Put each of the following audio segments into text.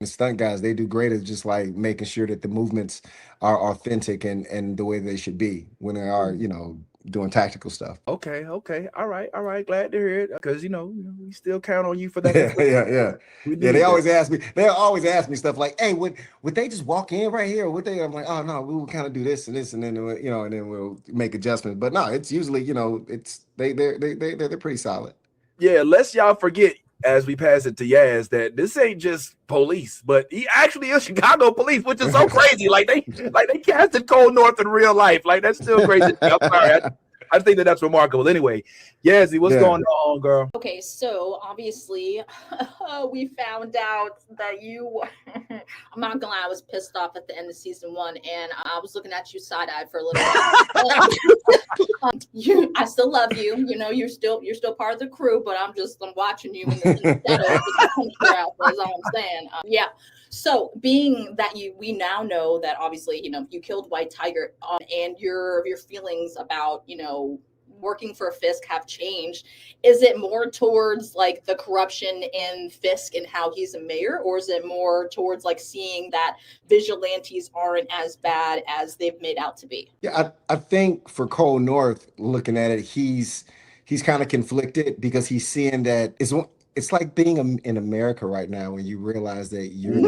The stunt guys, they do great at just like making sure that the movements are authentic and the way they should be when they are, doing tactical stuff. Okay, okay. All right. Glad to hear it. Because we still count on you for that Yeah, information. yeah, yeah. We Yeah, they need that. always ask me, they always ask me stuff like, hey, would they just walk in right here? Or would they? I'm like, oh no, we will kind of do this and this, and then and then we'll make adjustments. But no, it's usually, it's they're pretty solid. Yeah, lest y'all forget as we pass it to Yaz that this ain't just police, but he actually is Chicago police, which is so crazy. Like they casted Cole North in real life. Like that's still crazy. I'm sorry. I think that's remarkable. Anyway, Yazzie, what's Yeah. going on, girl? Okay, so obviously, we found out that you. I'm not gonna lie, I was pissed off at the end of season 1, and I was looking at you side eyed for a little while. I still love you. You're still part of the crew, but I'm watching you in the shadows. That's all I'm saying. Yeah. So, being that we now know that obviously you killed White Tiger, and your feelings about working for Fisk have changed. Is it more towards like the corruption in Fisk and how he's a mayor, or is it more towards like seeing that vigilantes aren't as bad as they've made out to be? Yeah, I think for Cole North, looking at it, he's kind of conflicted because he's seeing that it's like being in America right now when you realize that you're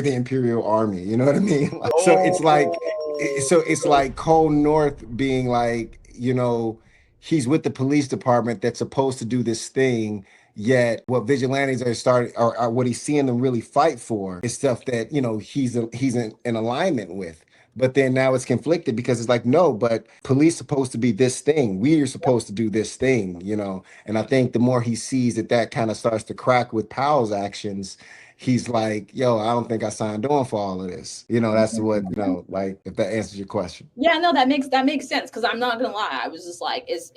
the Imperial Army. You know what I mean? So it's like Cole North being like, he's with the police department that's supposed to do this thing. Yet what vigilantes are starting or what he's seeing them really fight for is stuff that, he's in alignment with. But then now it's conflicted because it's like, no, but police supposed to be this thing. We are supposed to do this thing, And I think the more he sees that kind of starts to crack with Powell's actions, he's like, yo, I don't think I signed on for all of this. That's what, like, if that answers your question. Yeah, no, that makes sense, because I'm not gonna lie, I was just like, is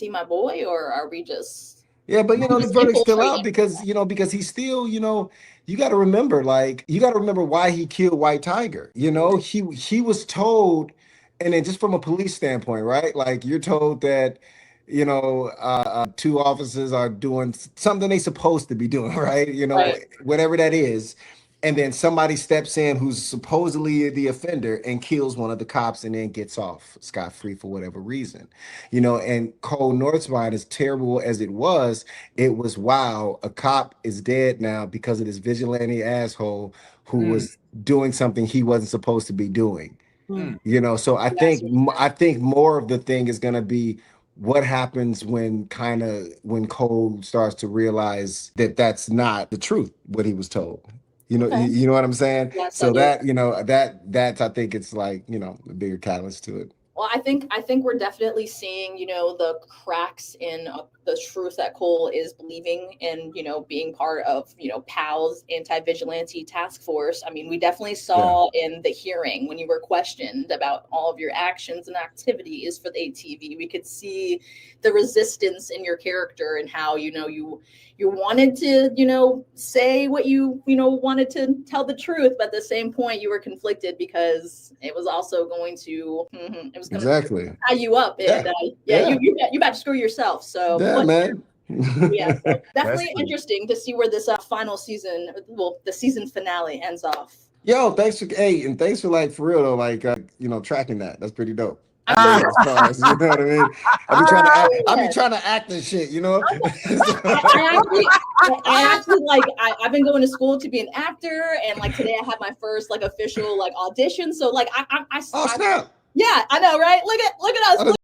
he my boy, or are we just Yeah, but the verdict's still out because he's still, you got to remember, why he killed White Tiger. He was told, and then just from a police standpoint, right? Like you're told that, two officers are doing something they supposed to be doing, right? Right. Whatever that is. And then somebody steps in who's supposedly the offender and kills one of the cops and then gets off scot-free for whatever reason. And Cole North's mind, as terrible as it was, wow, a cop is dead now because of this vigilante asshole who was doing something he wasn't supposed to be doing. So I think more of the thing is going to be what happens when Cole starts to realize that that's not the truth, what he was told. Okay. You know what I'm saying? Yes, I So do. that's I think it's like, a bigger catalyst to it. Well, I think we're definitely seeing, the cracks in the truth that Cole is believing in, being part of, PAL's anti-vigilante task force. I mean, we definitely saw in the hearing when you were questioned about all of your actions and activities for the ATV, we could see the resistance in your character and how, you wanted to, say what you wanted to tell the truth, but at the same point you were conflicted because it was also going to, it was going Exactly. to tie you up. And you about to screw yourself. So yeah, man. Yeah, so definitely interesting to see where this final season, the season finale ends off. Yo, thanks for like for real though, like tracking that. That's pretty dope. You know what I mean? I be trying to act and shit, I actually like I've been going to school to be an actor, and like today I had my first like official like audition. So like I oh snap. yeah, I know, right? Look at us.